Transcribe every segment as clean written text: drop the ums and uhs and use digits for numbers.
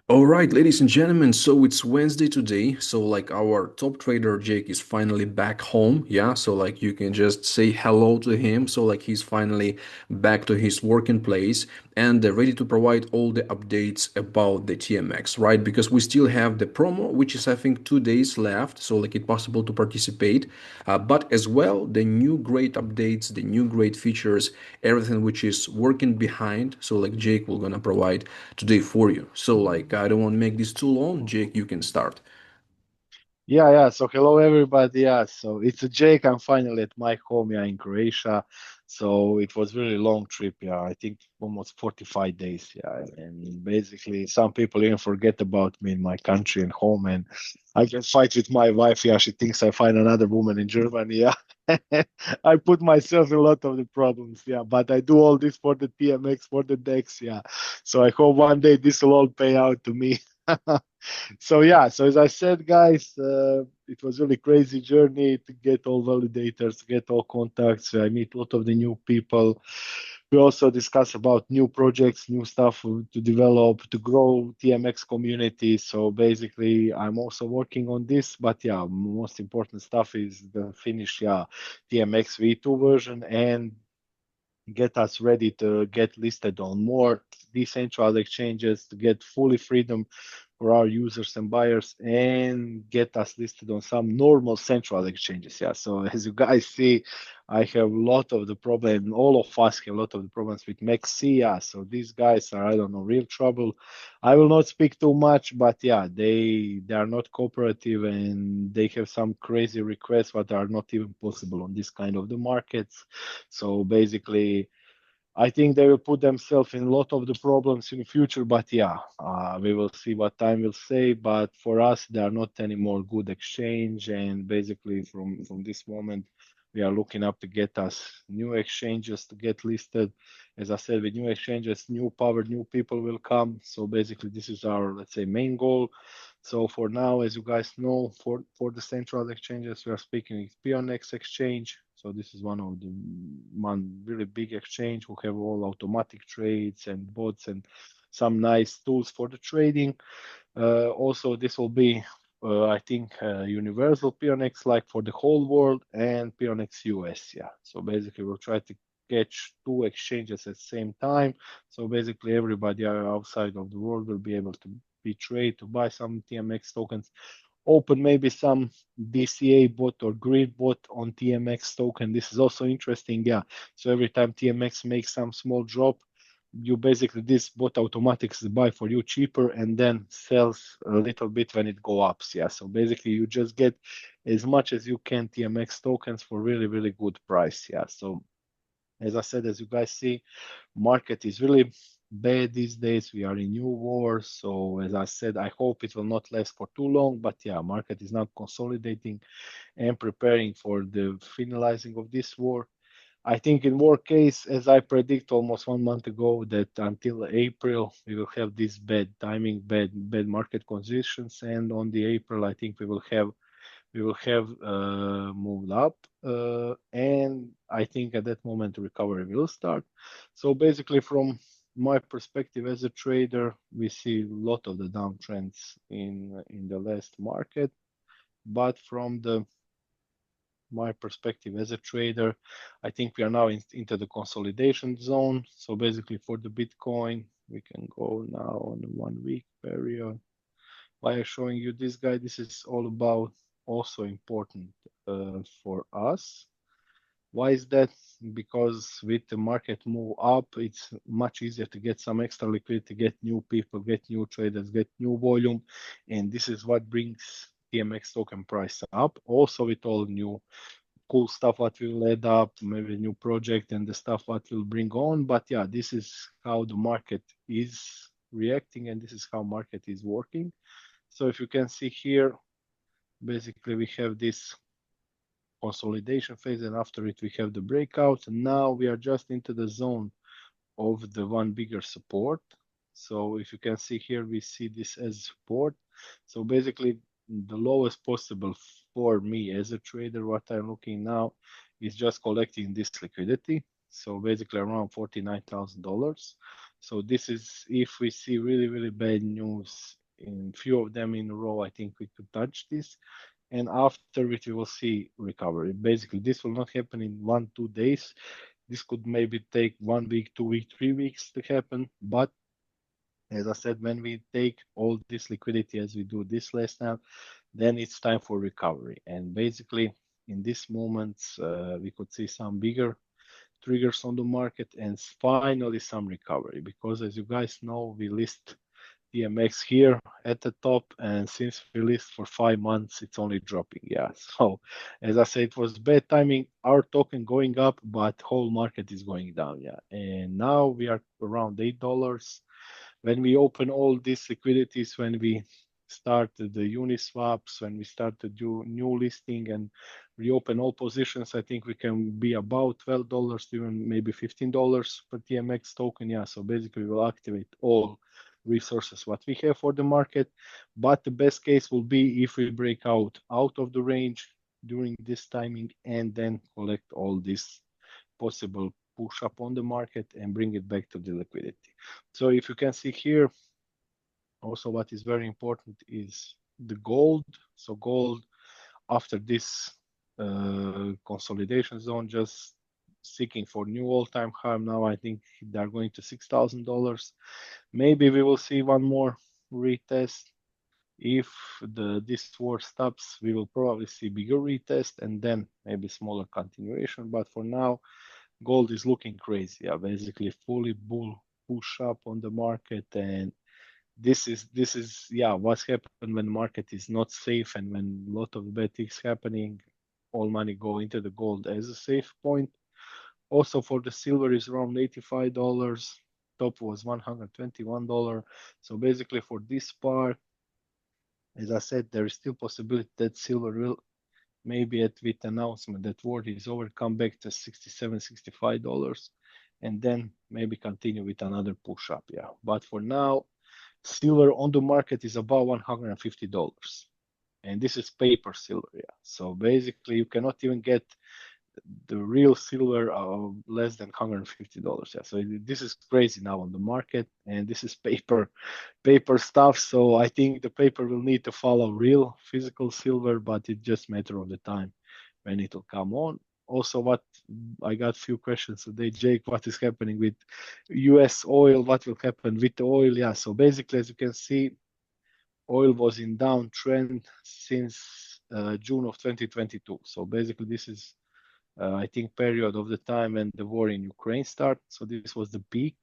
All right, ladies and gentlemen, so it's Wednesday today. So like our top trader Jake is finally back home. Yeah, so like you can just say hello to him. So like he's finally back to his working place and they're ready to provide all the updates about the TMX, right? Because we still have the promo, which is I think 2 days left. So like it's possible to participate. But as well, the new great updates, the new great features, everything which is working behind. So like Jake will gonna provide today for you. So like I don't want to make this too long. Jake, you can start. Yeah. So hello everybody. Yeah, so it's Jake. I'm finally at my home, yeah, in Croatia. So it was really long trip. Yeah, I think almost 45 days. Yeah, and basically some people even forget about me in my country and home, and I can fight with my wife. Yeah, she thinks I find another woman in Germany. Yeah, I put myself in a lot of the problems. Yeah, but I do all this for the TMX, for the DEX. Yeah, so I hope one day this will all pay out to me. So yeah, so as I said, guys, it was really crazy journey to get all validators, get all contacts. I meet a lot of the new people. We also discuss about new projects, new stuff to develop, to grow TMX community. So basically, I'm also working on this. But yeah, most important stuff is the finish, yeah, TMX V2 version and get us ready to get listed on more decentralized exchanges to get fully freedom for our users and buyers and get us listed on some normal central exchanges. Yeah. So as you guys see, I have a lot of the problem. All of us have a lot of the problems with MEXC. Yeah. So these guys are, I don't know, real trouble. I will not speak too much, but yeah, they are not cooperative and they have some crazy requests that are not even possible on this kind of the markets. So basically, I think they will put themselves in a lot of the problems in the future, but yeah, we will see what time will say. But for us, they are not anymore good exchange, and basically from this moment, we are looking up to get us new exchanges to get listed. As I said, with new exchanges, new power, new people will come. So basically, this is our, let's say, main goal. So for now, as you guys know, for the central exchanges, we are speaking with PNX exchange. So this is one really big exchange who have all automatic trades and bots and some nice tools for the trading. Also, this will be, I think, universal PNX like for the whole world and PNX US. Yeah. So basically, we'll try to catch two exchanges at the same time. So basically, everybody outside of the world will be able to be trade to buy some TMX tokens, open maybe some DCA bot or grid bot on TMX token. This is also interesting. Yeah. So every time TMX makes some small drop, you basically this bot automatics buy for you cheaper and then sells a little bit when it go ups. Yeah. So basically you just get as much as you can TMX tokens for really, really good price. Yeah. So as I said, as you guys see, market is really bad these days. We are in new war. So as I said, I hope it will not last for too long. But yeah, market is now consolidating and preparing for the finalizing of this war. I think in war case, as I predict almost 1 month ago, that until April we will have this bad timing, bad market conditions, and on the April I think we will have moved up, and I think at that moment recovery will start. So basically, from my perspective as a trader, we see a lot of the downtrends in the last market, but from the my perspective as a trader, I think we are now into the consolidation zone. So basically, for the Bitcoin, we can go now on the 1 week period. Why I'm showing you this guy, this is all about also important for us. Why is that? Because with the market move up, it's much easier to get some extra liquidity, get new people, get new traders, get new volume, and this is what brings TMX token price up. Also, with all new cool stuff what will add up, maybe new project and the stuff what will bring on. But yeah, this is how the market is reacting, and this is how market is working. So if you can see here, basically we have this consolidation phase, and after it we have the breakout. And now we are just into the zone of the one bigger support. So if you can see here, we see this as support. So basically the lowest possible for me as a trader, what I'm looking now is just collecting this liquidity. So basically around $49,000. So this is if we see really, really bad news in few of them in a row, I think we could touch this. And after it, we will see recovery. Basically, this will not happen in 1, 2 days. This could maybe take 1 week, 2 week, 3 weeks to happen. But as I said, when we take all this liquidity as we do this last time, then it's time for recovery. And basically, in this moment, we could see some bigger triggers on the market and finally some recovery. Because as you guys know, we list DMX here at the top, and since we list for 5 months, it's only dropping. Yeah. So as I said, it was bad timing. Our token going up, but whole market is going down. Yeah. And now we are around $8. When we open all these liquidities, when we started the Uniswaps, when we start to do new listing and reopen all positions, I think we can be about $12, even maybe $15 per TMX token. Yeah, so basically we'll activate all resources what we have for the market. But the best case will be if we break out of the range during this timing and then collect all this possible push up on the market and bring it back to the liquidity. So if you can see here, also what is very important is the gold. So gold after this consolidation zone, just seeking for new all-time high. Now I think they're going to $6,000. Maybe we will see one more retest. If this war stops, we will probably see bigger retest and then maybe smaller continuation. But for now, gold is looking crazy. Yeah, basically fully bull push up on the market, and this is yeah what's happened when market is not safe and when a lot of bad things happening. All money go into the gold as a safe point. Also for the silver is around $85. Top was $121. So basically for this part, as I said, there is still possibility that silver will maybe at with announcement that war is over, come back to 67, $65, and then maybe continue with another push up. Yeah. But for now, silver on the market is about $150. And this is paper silver. Yeah. So basically you cannot even get the real silver less than $150. Yeah. So this is crazy now on the market, and this is paper stuff. So I think the paper will need to follow real physical silver, but it's just matter of the time when it will come on. Also, what I got few questions today, Jake, what is happening with US oil? What will happen with the oil? Yeah, so basically, as you can see, oil was in downtrend since June of 2022. So basically, this is I think period of the time when the war in Ukraine started. So this was the peak.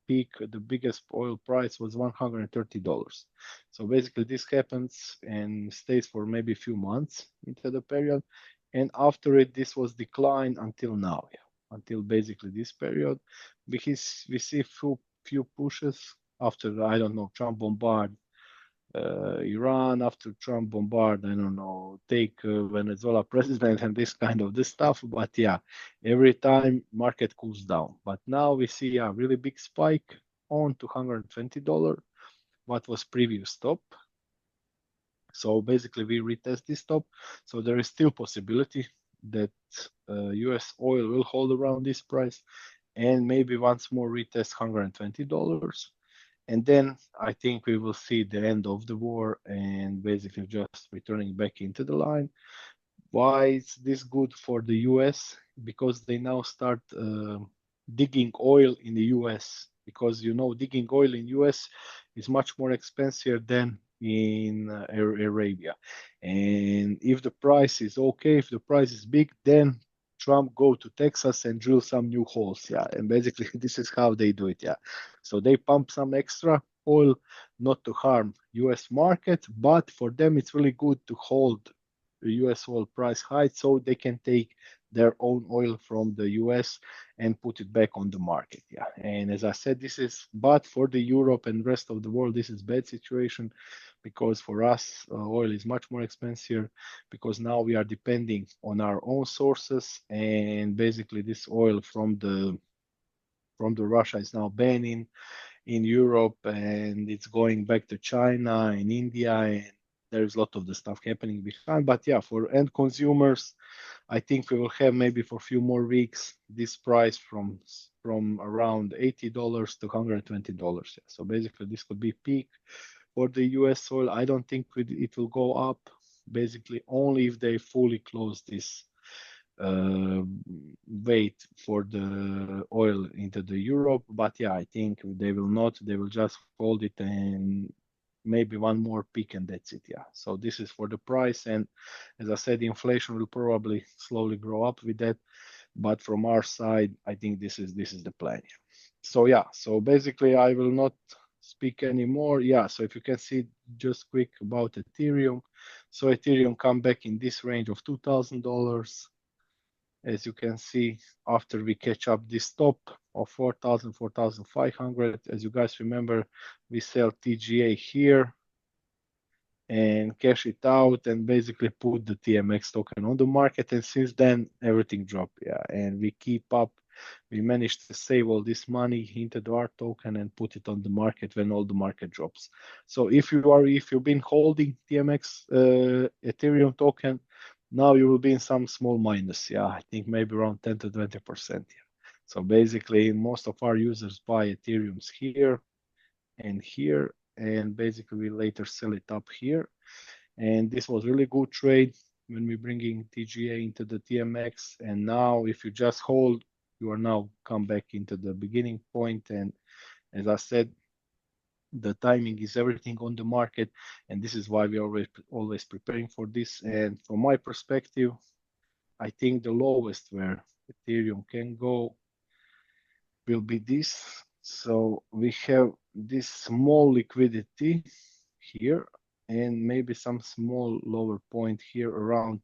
The biggest oil price was $130. So basically, this happens and stays for maybe a few months into the period, and after it, this was decline until now, yeah, until basically this period, because we see few pushes after I don't know Trump bombard Iran, after Trump bombard, I don't know, take Venezuela president and this kind of this stuff. But yeah, every time market cools down. But now we see a really big spike on $220, what was previous top. So basically we retest this top. So there is still possibility that US oil will hold around this price and maybe once more retest $120. And then I think we will see the end of the war and basically just returning back into the line. Why is this good for the US? Because they now start digging oil in the US. Because you know, digging oil in US is much more expensive than in Arabia. And if the price is okay, if the price is big, then Trump go to Texas and drill some new holes. Yeah, and basically this is how they do it. Yeah, so they pump some extra oil, not to harm U.S. market, but for them it's really good to hold the US oil price high so they can take their own oil from the US and put it back on the market. Yeah. And as I said, this is, but for the Europe and rest of the world, this is bad situation because for us, oil is much more expensive because now we are depending on our own sources and basically this oil from the Russia is now banning in Europe and it's going back to China and India and there is a lot of the stuff happening behind. But yeah, for end consumers, I think we will have maybe for a few more weeks this price from around $80 to $120. Yeah. So basically, this could be peak for the US oil. I don't think it will go up. Basically, only if they fully close this uh, wait for the oil into the Europe. But yeah, I think they will not. They will just hold it and maybe one more peak and that's it. Yeah. So this is for the price. And as I said, inflation will probably slowly grow up with that. But from our side, I think this is the plan. So yeah. So basically, I will not speak anymore. Yeah. So if you can see just quick about Ethereum. So Ethereum come back in this range of $2,000. As you can see, after we catch up this top of 4,000, 4,500, as you guys remember, we sell TGA here and cash it out and basically put the TMX token on the market. And since then, everything dropped. Yeah, and we keep up. We managed to save all this money into our token and put it on the market when all the market drops. So if you've been holding TMX Ethereum token, now you will be in some small minus. Yeah, I think maybe around 10 to 20%. Yeah. So basically, most of our users buy Ethereums here and here, and basically we later sell it up here. And this was really good trade when we bringing TGA into the TMX. And now if you just hold, you are now come back into the beginning point. And as I said, the timing is everything on the market, and this is why we are always preparing for this. And from my perspective, I think the lowest where Ethereum can go will be this. So we have this small liquidity here and maybe some small lower point here around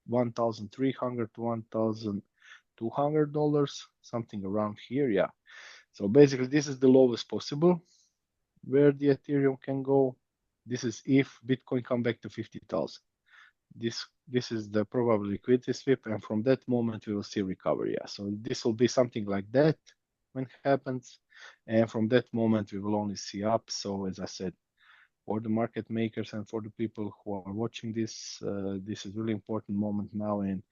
1,300 to $1,200, something around here. Yeah. So basically, this is the lowest possible where the Ethereum can go. This is if Bitcoin come back to 50,000. This is the probable liquidity sweep, and from that moment we will see recovery. Yeah. So this will be something like that when it happens, and from that moment we will only see up. So as I said, for the market makers and for the people who are watching this, this is really important moment now. And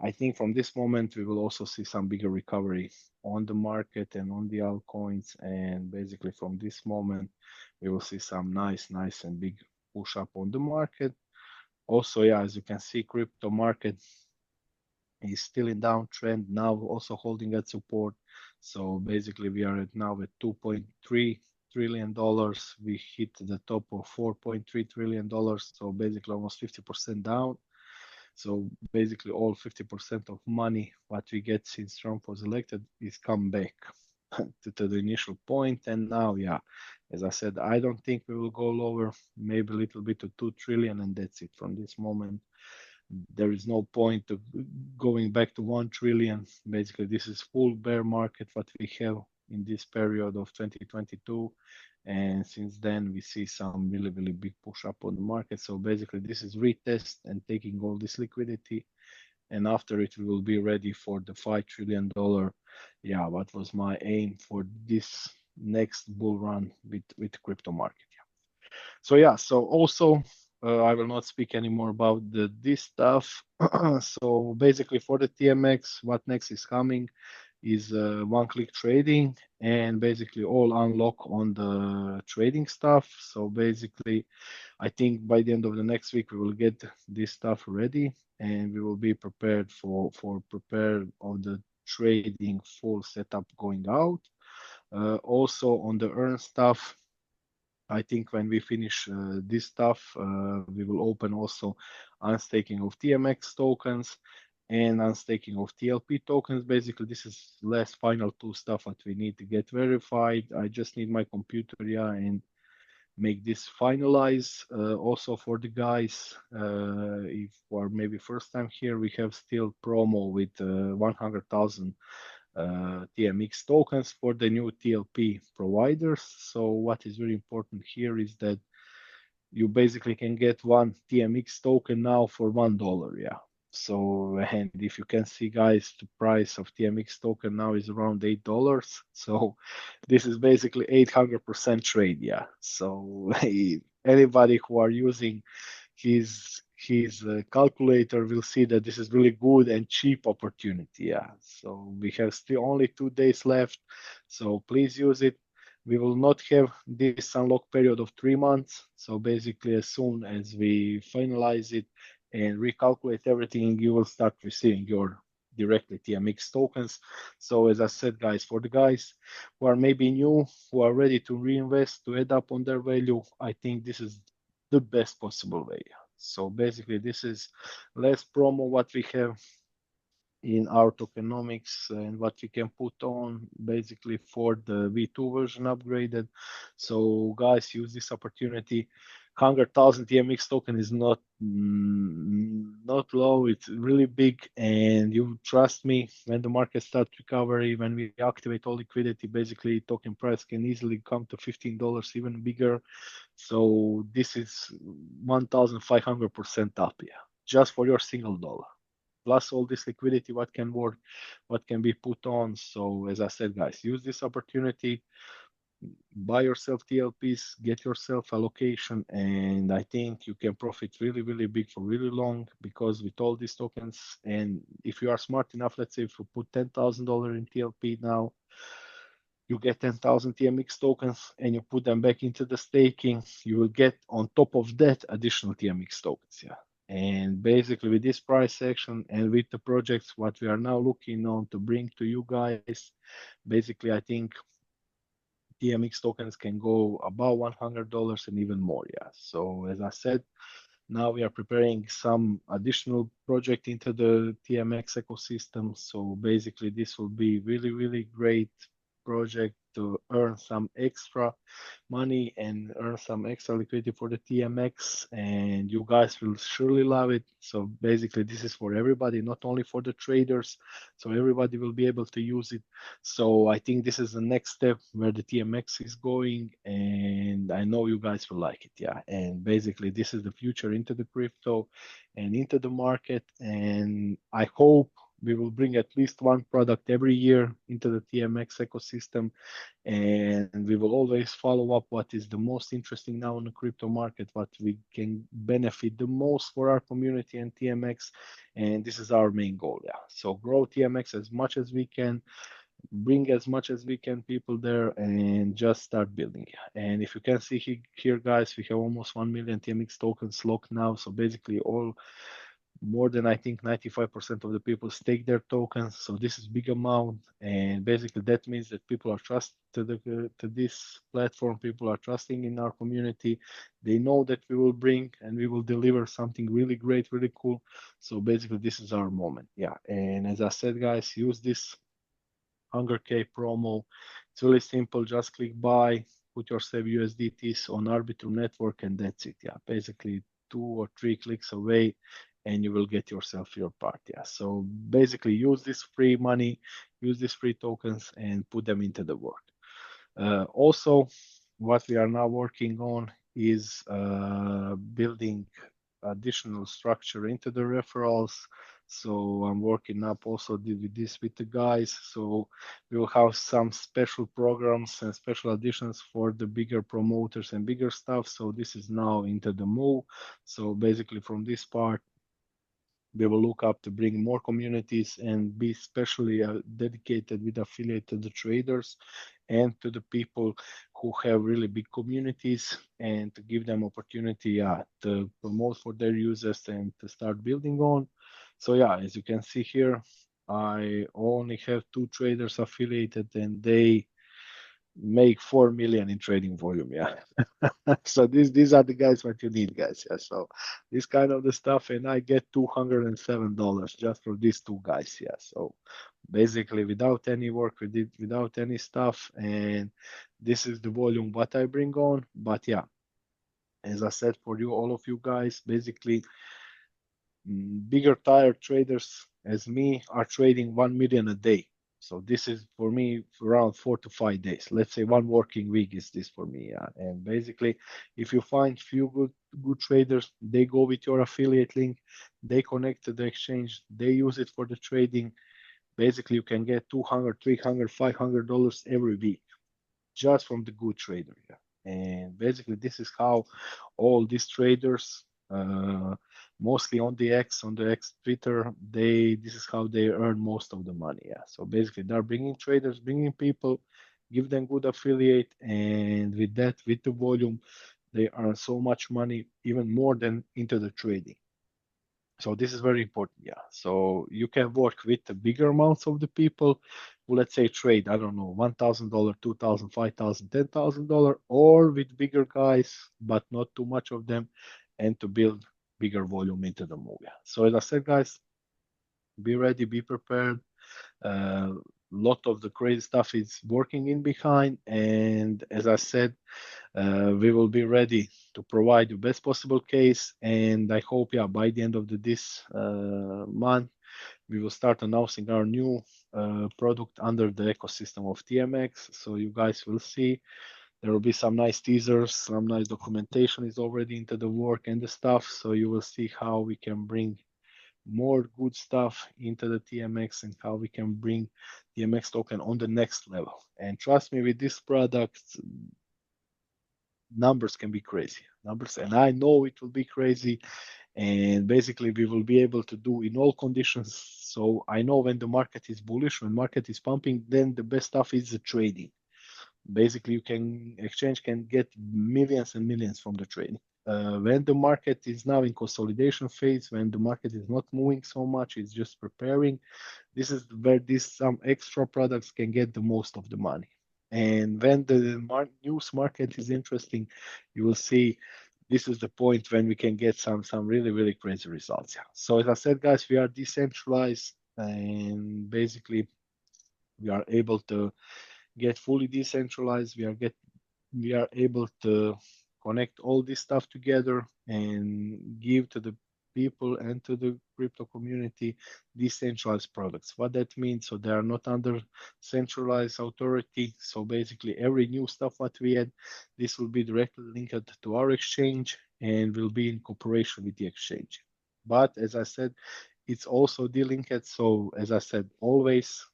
I think from this moment we will also see some bigger recovery on the market and on the altcoins. And basically from this moment we will see some nice and big push up on the market. Also, yeah, as you can see, crypto market is still in downtrend now, also holding at support. So basically we are now at $2.3 trillion. We hit the top of $4.3 trillion, so basically almost 50% down. So basically all 50% of money what we get since Trump was elected is come back to the initial point. And now, yeah, as I said, I don't think we will go lower, maybe a little bit to 2 trillion, and that's it. From this moment there is no point of going back to 1 trillion. Basically this is full bear market what we have in this period of 2022, and since then we see some really big push up on the market. So basically this is retest and taking all this liquidity, and after it we will be ready for the $5 trillion. Yeah, what was my aim for this next bull run with crypto market. So yeah, so also I will not speak anymore about this stuff. So basically for the TMX, what next is coming is one-click trading and basically all unlock on the trading stuff. So basically, I think by the end of the next week we will get this stuff ready and we will be prepared for prepare of the trading full setup going out. Also on the earn stuff, I think when we finish this stuff, we will open also unstaking of TMX tokens and unstaking of TLP tokens. Basically, this is last final two stuff that we need to get verified. I just need my computer, yeah, and make this finalize. Also for the guys, if or maybe first time here, we have still promo with 100,000 TMX tokens for the new TLP providers. So what is very important here is that you basically can get one TMX token now for $1. Yeah. So, and if you can see, guys, the price of TMX token now is around $8. So this is basically 800% trade. Yeah. So anybody who are using his calculator will see that this is really good and cheap opportunity. Yeah. So we have still only 2 days left. So please use it. We will not have this unlock period of 3 months. So basically, as soon as we finalize it and recalculate everything, you will start receiving your directly TMX tokens. So as I said, guys, for the guys who are maybe new, who are ready to reinvest, to add up on their value, I think this is the best possible way. So basically, this is less promo what we have in our tokenomics and what we can put on basically for the V2 version upgraded. So guys, use this opportunity. 100,000 TMX token is not low. It's really big, and you trust me. When the market starts recovery, when we activate all liquidity, basically token price can easily come to $15, even bigger. So this is 1,500% up, yeah, just for your single dollar plus all this liquidity, what can work, what can be put on. So as I said, guys, use this opportunity, buy yourself TLPs, get yourself allocation, and I think you can profit really, really big for really long because with all these tokens, and if you are smart enough, let's say if you put $10,000 in TLP now, you get 10,000 TMX tokens and you put them back into the staking, you will get on top of that additional TMX tokens. Yeah. And basically, with this price action and with the projects, what we are now looking on to bring to you guys, basically, I think TMX tokens can go above $100 and even more. Yeah. So, as I said, now we are preparing some additional project into the TMX ecosystem. So basically, this will be really, really great project to earn some extra money and earn some extra liquidity for the TMX, and you guys will surely love it. So basically, this is for everybody, not only for the traders. So everybody will be able to use it. So I think this is the next step where the TMX is going, and I know you guys will like it. Yeah, and basically, this is the future into the crypto and into the market, and I hope we will bring at least one product every year into the TMX ecosystem, and we will always follow up what is the most interesting now in the crypto market, what we can benefit the most for our community and TMX, and this is our main goal. Yeah, so grow TMX as much as we can, bring as much as we can people there, and just start building. And if you can see here, guys, we have almost 1 million TMX tokens locked now. So basically, all more than I think 95% of the people stake their tokens. So this is big amount, and basically that means that people are trust to this platform. People are trusting in our community. They know that we will bring and we will deliver something really great, really cool. So basically, this is our moment. Yeah, and as I said, guys, use this 100K promo. It's really simple. Just click buy, put your save USDTs on Arbitrum network, and that's it. Yeah, basically 2 or 3 clicks away, and you will get yourself your part. Yeah. So basically, use this free money, use these free tokens, and put them into the work. Also, what we are now working on is building additional structure into the referrals. So I'm working up also with this with the guys. So we will have some special programs and special additions for the bigger promoters and bigger stuff. So this is now into the move. So basically from this part, we will look up to bring more communities and be specially dedicated with affiliate to the traders and to the people who have really big communities, and to give them opportunity to promote for their users and to start building on. So yeah, as you can see here, I only have 2 traders affiliated, and they make 4 million in trading volume. Yeah. So these are the guys what you need, guys. Yeah. So this kind of the stuff, and I get $207 just for these 2 guys. Yeah. So basically, without any work, we did without any stuff, and this is the volume what I bring on. But yeah, as I said, for you, all of you guys, basically, bigger tire traders as me are trading 1 million a day. So this is for me around 4 to 5 days. Let's say one working week is this for me. Yeah. And basically, if you find few good traders, they go with your affiliate link, they connect to the exchange, they use it for the trading. Basically, you can get 200, 300, $500 every week just from the good trader. Yeah. And basically, this is how all these traders mostly on the X Twitter. This is how they earn most of the money. Yeah. So basically, they're bringing traders, bringing people, give them good affiliate, and with that, with the volume, they earn so much money, even more than into the trading. So this is very important, yeah. So you can work with the bigger amounts of the people who, let's say, trade, I don't know, $1,000, 2,000, 5,000, $10,000, or with bigger guys, but not too much of them, and to build bigger volume into the move. Yeah. So as I said, guys, be ready, be prepared. A lot of the crazy stuff is working in behind, and as I said, we will be ready to provide the best possible case. And I hope, yeah, by the end of this month, we will start announcing our new product under the ecosystem of TMX. So you guys will see. There will be some nice teasers, some nice documentation is already into the work and the stuff. So you will see how we can bring more good stuff into the TMX and how we can bring TMX token on the next level. And trust me, with this product, numbers can be crazy. Numbers, and I know it will be crazy. And basically, we will be able to do in all conditions. So I know when the market is bullish, when market is pumping, then the best stuff is the trading. Basically, you can exchange can get millions and millions from the trading. When the market is now in consolidation phase, when the market is not moving so much, it's just preparing. This is where these some extra products can get the most of the money. And when the news market is interesting, you will see this is the point when we can get some really crazy results. Yeah. So as I said, guys, we are decentralized, and basically we are able to get fully decentralized. We are able to connect all this stuff together and give to the people and to the crypto community decentralized products. What that means, so they are not under centralized authority. So basically, every new stuff what we add, this will be directly linked to our exchange and will be in cooperation with the exchange. But as I said, it's also delinked. So as I said, always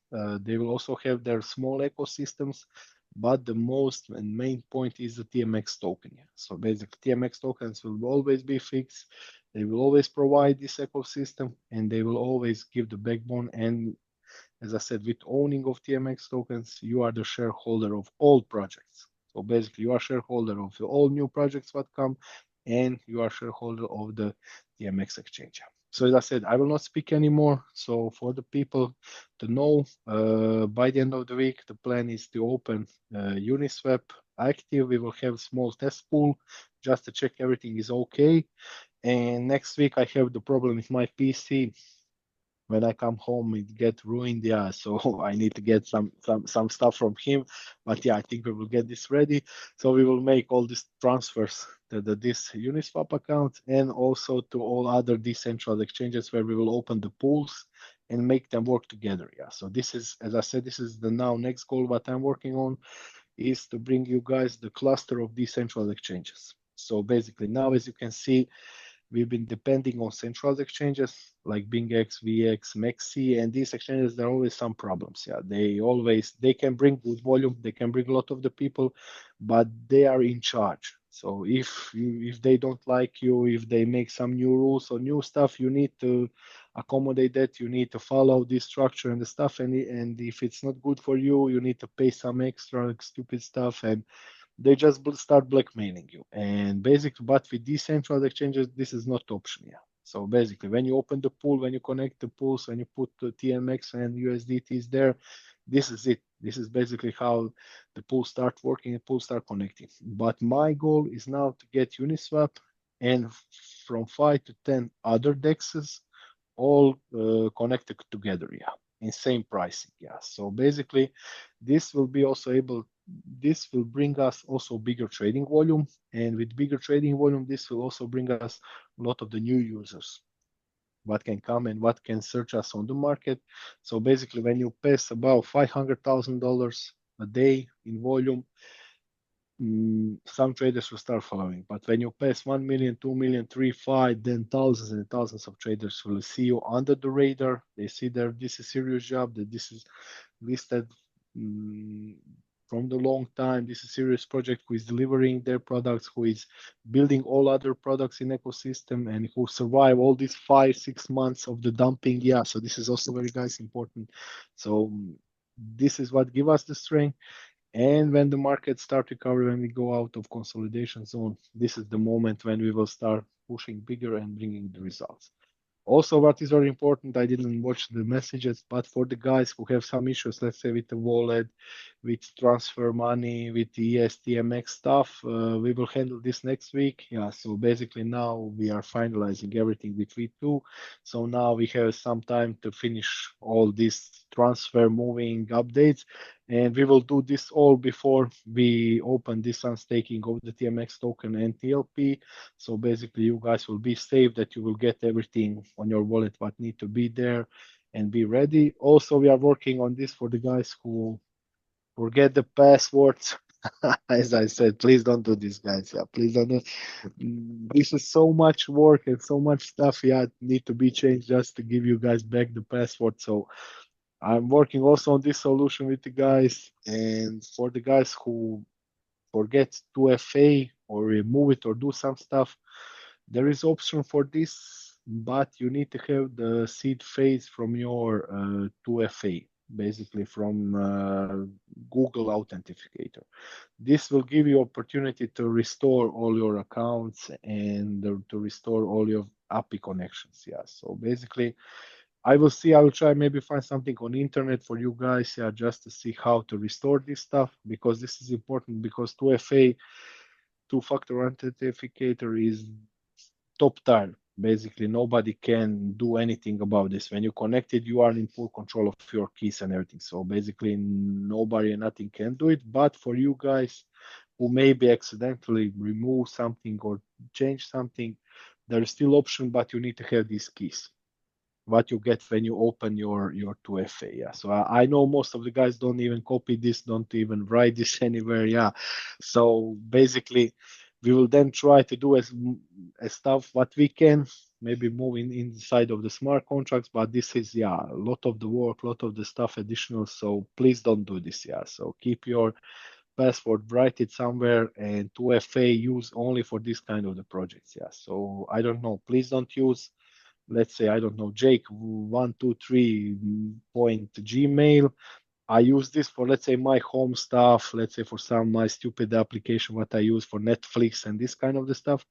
they will also have their small ecosystems, but the most and main point is the TMX token. So basically, TMX tokens will always be fixed. They will always provide this ecosystem, and they will always give the backbone. And as I said, with owning of TMX tokens, you are the shareholder of all projects. So basically, you are shareholder of all new projects that come, and you are shareholder of the TMX exchange. So as I said, I will not speak anymore. So for the people to know, by the end of the week, the plan is to open Uniswap active. We will have small test pool just to check everything is okay. And next week I have the problem with my PC. When I come home, it get ruined. Yeah, so I need to get some stuff from him. But yeah, I think we will get this ready. So we will make all these transfers to this Uniswap account and also to all other decentralized exchanges where we will open the pools and make them work together. Yeah. So this is, as I said, this is the now next goal. What I'm working on is to bring you guys the cluster of decentralized exchanges. So basically, now as you can see, we've been depending on centralized exchanges like BINGX, WEEX, MEXC, and these exchanges, there are always some problems. Yeah, they can bring good volume, they can bring a lot of the people, but they are in charge. So if they don't like you, if they make some new rules or new stuff, you need to accommodate that. You need to follow this structure and the stuff. And if it's not good for you, you need to pay some extra like, stupid stuff. And they just start blackmailing you. And basically, but with decentralized exchanges, this is not option. Yeah. So basically, when you open the pool, when you connect the pools, when you put the TMX and USDTs there, this is it. This is basically how the pool start working and pool start connecting. But my goal is now to get Uniswap and from 5 to 10 other DEXs all connected together. Yeah, in same pricing. Yeah. So basically, this will be also able this will bring us also bigger trading volume, and with bigger trading volume this will also bring us a lot of the new users what can come and what can search us on the market. So basically when you pass about $500,000 a day in volume, some traders will start following. But when you pass 1 million, 2 million, 3, 5, then thousands and thousands of traders will see you under the radar. They see that this is serious job, that this is listed. from the long time. This is a serious project who is delivering their products, who is building all other products in ecosystem, and who survive all these 5, 6 months of the dumping. Yeah, so this is also very guys important. So this is what give us the strength. And when the markets start recovering, when we go out of consolidation zone, this is the moment when we will start pushing bigger and bringing the results. Also, what is very important, I didn't watch the messages, but for the guys who have some issues, let's say with the wallet, with transfer money, with the ESTMX stuff, we will handle this next week. Yeah, so basically now we are finalizing everything with V2. So now we have some time to finish all these transfer moving updates. And we will do this all before we open this unstaking of the TMX token and TLP. So basically, you guys will be safe that you will get everything on your wallet what need to be there and be ready. Also, we are working on this for the guys who forget the passwords. As I said, please don't do this, guys. Yeah, please don't do. This is so much work and so much stuff. Yeah, need to be changed just to give you guys back the password. So I'm working also on this solution with the guys, and for the guys who forget 2FA or remove it or do some stuff, there is option for this, but you need to have the seed phase from your 2FA, basically from Google Authenticator. This will give you opportunity to restore all your accounts and to restore all your API connections. Yeah, so basically I will see. I will try maybe find something on internet for you guys, yeah, just to see how to restore this stuff because this is important because 2FA, two-factor authenticator is top tier. Basically, nobody can do anything about this. When you connect it, you are in full control of your keys and everything. So basically, nobody and nothing can do it. But for you guys who maybe accidentally remove something or change something, there is still option, but you need to have these keys what you get when you open your 2FA. Yeah. So I know most of the guys don't even copy this, don't even write this anywhere. Yeah. So basically, we will then try to do as stuff what we can, maybe moving inside of the smart contracts. But this is yeah a lot of the work, a lot of the stuff additional. So please don't do this. Yeah. So keep your password, write it somewhere, and 2FA use only for this kind of the projects. Yeah. So I don't know. Please don't use let's say I don't know Jake123 point Gmail. I use this for let's say my home stuff, let's say for some my stupid application what I use for Netflix and this kind of the stuff.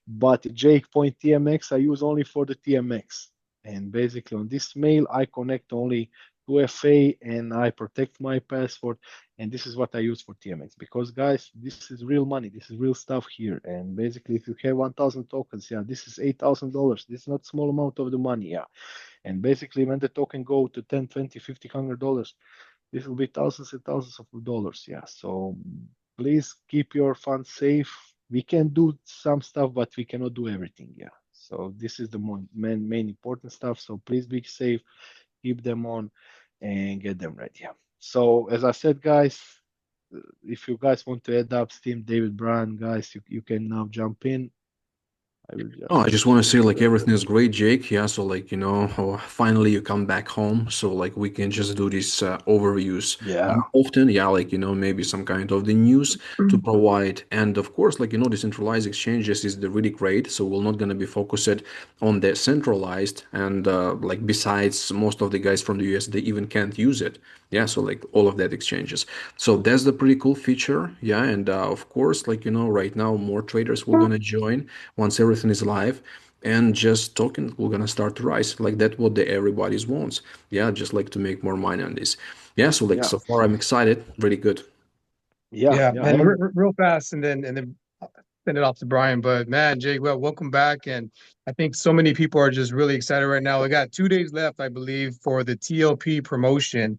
But Jake.tmx I use only for the TMX. And basically on this mail I connect only to FA and I protect my password. And this is what I use for TMX because guys, this is real money. This is real stuff here. And basically if you have 1,000 tokens, yeah, this is $8,000. This is not small amount of the money, yeah. And basically when the token go to 10, 20, 50, $100, this will be thousands and thousands of dollars. Yeah. So please keep your funds safe. We can do some stuff, but we cannot do everything. Yeah. So this is the main important stuff. So please be safe, keep them on, and get them ready. Yeah. So as I said, guys, if you guys want to add up Steam David Bryan, guys, you can now jump in. I will Oh, just I just want to say like everything is great, Jake. Yeah, so like finally you come back home, so like we can just do these overviews yeah. more often. Yeah, like maybe some kind of the news to provide, and of course like decentralized exchanges is the really great. So we're not gonna be focused on the centralized, and like besides most of the guys from the US they even can't use it. Yeah, so like all of that exchanges. So that's the pretty cool feature. Yeah, and of course like right now more traders will gonna join once everything is live and just token we're gonna start to rise like that what the everybody's wants. Yeah, just like to make more money on this. Yeah, so like Yeah. so far I'm excited, really good. Yeah. Yeah, Yeah. and And real fast, and then send it off to Brian. But man, Jake, well, welcome back, and I think so many people are just really excited right now. We got 2 days left, I believe, for the TLP promotion.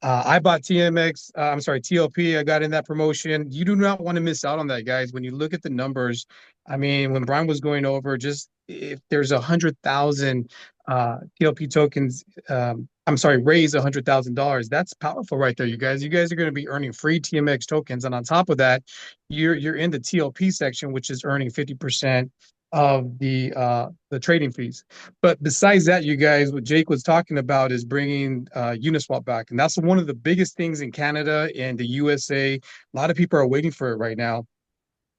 I bought TMX. I'm sorry, TLP. I got in that promotion. You do not want to miss out on that, guys. When you look at the numbers, I mean, when Brian was going over, just if there's 100,000 TLP tokens, I'm sorry, raise $100,000. That's powerful right there, you guys. You guys are going to be earning free TMX tokens, and on top of that, you're in the TLP section, which is earning 50%. of the trading fees. But besides that, you guys, what Jake was talking about is bringing Uniswap back, and that's one of the biggest things in Canada and the USA. A lot of people are waiting for it right now,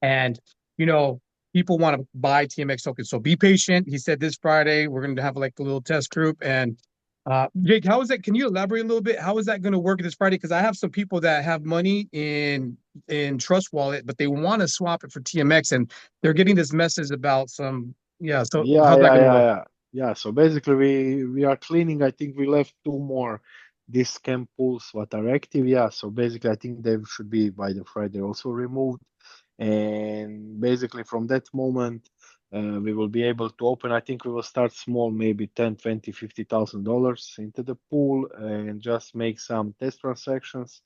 and you know, people want to buy TMX tokens. So be patient. He said this Friday we're going to have like a little test group. And Jake, how is that? Can you elaborate a little bit? How is that going to work this Friday? Because I have some people that have money in Trust Wallet, but they want to swap it for TMX, and they're getting this message about some. Yeah. So Yeah, how's that yeah, going to yeah, work? yeah. Yeah, so basically we are cleaning. I think we left two more these scam pools what are active. Yeah, so basically I think they should be by the Friday also removed. And basically from that moment we will be able to open. I think we will start small, maybe 10, 20, $50,000 into the pool and just make some test transactions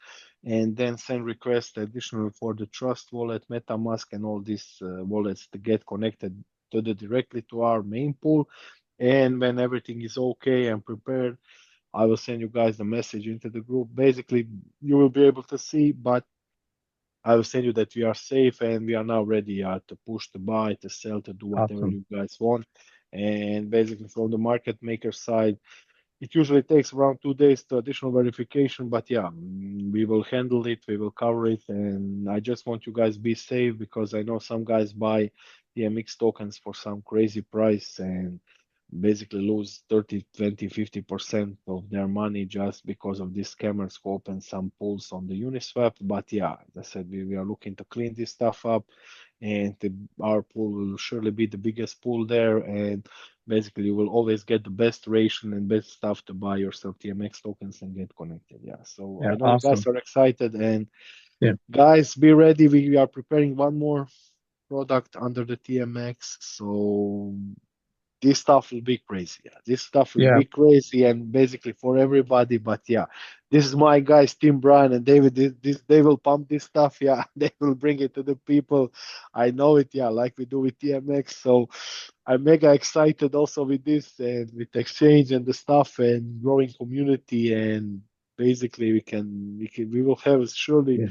and then send requests additional for the Trust wallet, MetaMask, and all these wallets to get connected directly to our main pool. And when everything is okay and prepared, I will send you guys the message into the group. Basically, you will be able to see, but I will send you that we are safe and we are now ready to push, to buy, to sell, to do whatever Awesome. you guys want. And basically, from the market maker side, it usually takes around 2 days to additional verification, but yeah, we will handle it, we will cover it, and I just want you guys be safe because I know some guys buy the MX tokens for some crazy price and basically lose 30, 20, 50% of their money just because of these scammers who open some pools on the Uniswap. But yeah, as I said, we are looking to clean this stuff up and our pool will surely be the biggest pool there. And basically, you will always get the best ration and best stuff to buy yourself TMX tokens and get connected. Yeah. So Yeah. I know you guys Awesome. are excited and Yeah. guys, be ready. We are preparing one more product under the TMX. So this stuff will be crazy. Yeah, this stuff will Yeah. be crazy and basically for everybody. But yeah, this is my guys, Tim Bryan and David. They will pump this stuff. Yeah, they will bring it to the people. I know it. Yeah, like we do with TMX. So I'm mega excited also with this and with exchange and the stuff and growing community and basically we will have surely Yeah.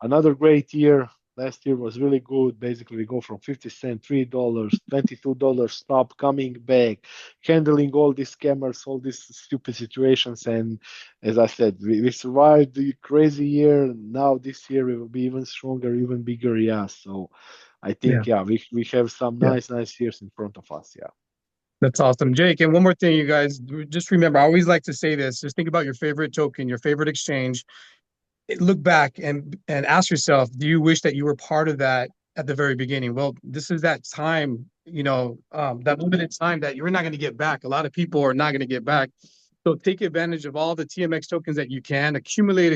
another great year. Last year was really good. Basically, we go from 50 cents, $3, $22 stop, coming back, handling all these scammers, all these stupid situations. And as I said, we survived the crazy year. Now this year we will be even stronger, even bigger. Yeah. So I Yeah. think, yeah, we have some Yeah. nice years in front of us. Yeah. That's awesome, Jake. And one more thing, you guys, just remember, I always like to say this. Just think about your favorite token, your favorite exchange. Look back and ask yourself, do you wish that you were part of that at the very beginning? Well, this is that time, that limited time that you're not going to get back. A lot of people are not going to get back. So take advantage of all the TMX tokens that you can, accumulate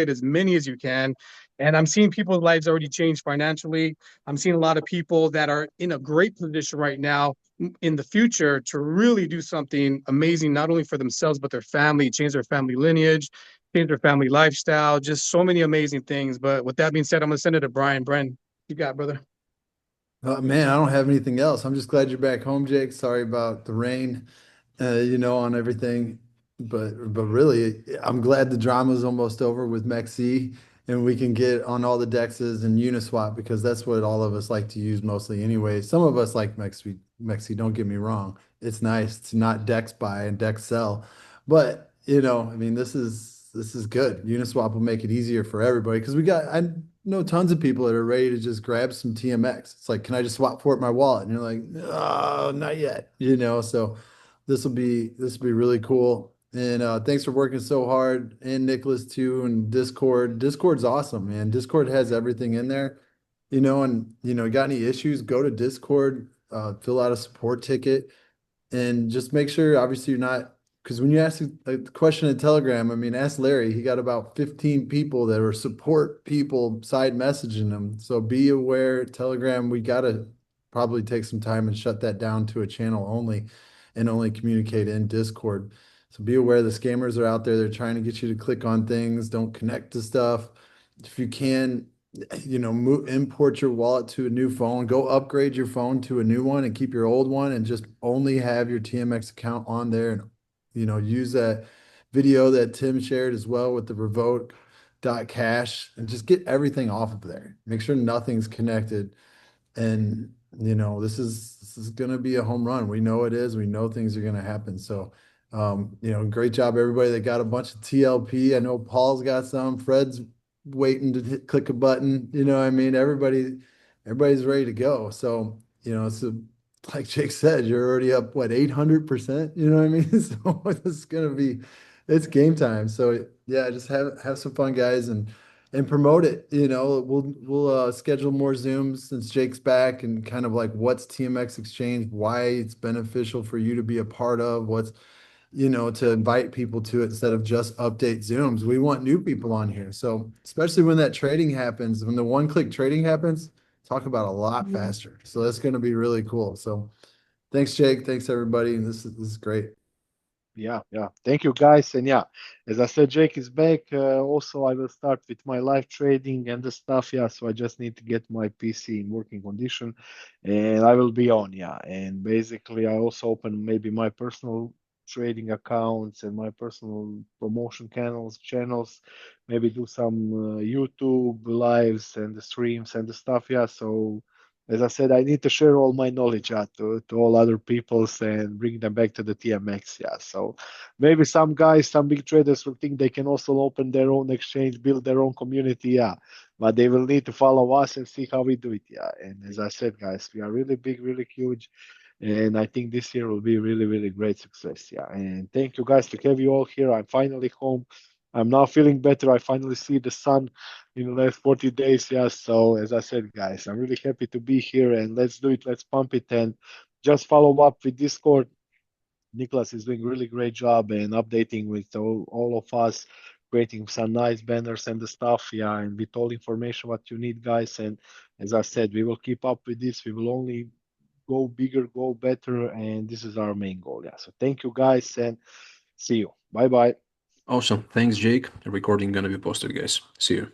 as many as you can. And I'm seeing people's lives already change financially. I'm seeing a lot of people that are in a great position right now in the future to really do something amazing, not only for themselves, but their family, change their family lineage, change their family lifestyle, just so many amazing things. But with that being said, I'm gonna send it to Brian. Brian, you got it, brother. Man, I don't have anything else. I'm just glad you're back home, Jake. Sorry about the rain, on everything. But really, I'm glad the drama's almost over with MEXC and we can get on all the DEXs and Uniswap because that's what all of us like to use mostly anyway. Some of us like MEXC, don't get me wrong. It's nice to not DEX buy and DEX sell. But, I mean, this is good. Uniswap will make it easier for everybody because I know tons of people that are ready to just grab some TMX. It's like, can I just swap for it in my wallet? And you're like, oh, not yet, So this will be really cool. And thanks for working so hard. And Nicholas too, and Discord. Discord's awesome, man. Discord has everything in there. And got any issues, go to Discord, fill out a support ticket and just make sure obviously you're not because when you ask a question in Telegram, I mean, ask Larry. He got about 15 people that are support people side messaging him. So be aware, Telegram, we gotta probably take some time and shut that down to a channel only and only communicate in Discord. So be aware the scammers are out there. They're trying to get you to click on things, don't connect to stuff. If you can, import your wallet to a new phone, go upgrade your phone to a new one and keep your old one and just only have your TMX account on there and use that video that Tim shared as well with the revoke.cash and just get everything off of there. Make sure nothing's connected and this is going to be a home run. We know it is. We know things are going to happen. So, great job everybody that got a bunch of TLP. I know Paul's got some. Fred's waiting to click a button. I mean, everybody's ready to go. So, like Jake said, you're already up what 800%. You know what I mean? So it's game time. So yeah, just have some fun, guys, and promote it. We'll schedule more Zooms since Jake's back, and kind of like what's TMX Exchange, why it's beneficial for you to be a part of, what's to invite people to it instead of just update Zooms. We want new people on here. So especially when that trading happens, when the one-click trading happens, talk about a lot faster. So that's going to be really cool. So thanks, Jake. Thanks, everybody. And this is great. Yeah, yeah. Thank you, guys. And yeah, as I said, Jake is back. Also, I will start with my live trading and the stuff. Yeah, so I just need to get my PC in working condition, and I will be on. Yeah, and basically, I also open maybe my personal trading accounts and my personal promotion channels. Maybe do some YouTube lives and the streams and the stuff. Yeah, so as I said, I need to share all my knowledge to all other peoples and bring them back to the TMX. Yeah. So maybe some guys, some big traders will think they can also open their own exchange, build their own community. Yeah. But they will need to follow us and see how we do it. Yeah. And as I said, guys, we are really big, really huge. And I think this year will be really, really great success. Yeah. And thank you guys to have you all here. I'm finally home. I'm now feeling better. I finally see the sun in the last 40 days. Yeah. So as I said, guys, I'm really happy to be here, and let's do it. Let's pump it and just follow up with Discord. Nicholas is doing a really great job and updating with all of us, creating some nice banners and the stuff. Yeah. And with all information what you need, guys. And as I said, we will keep up with this. We will only go bigger, go better. And this is our main goal. Yeah. So thank you, guys, and see you. Bye bye. Awesome. Thanks, Jake. The recording gonna be posted, guys. See you.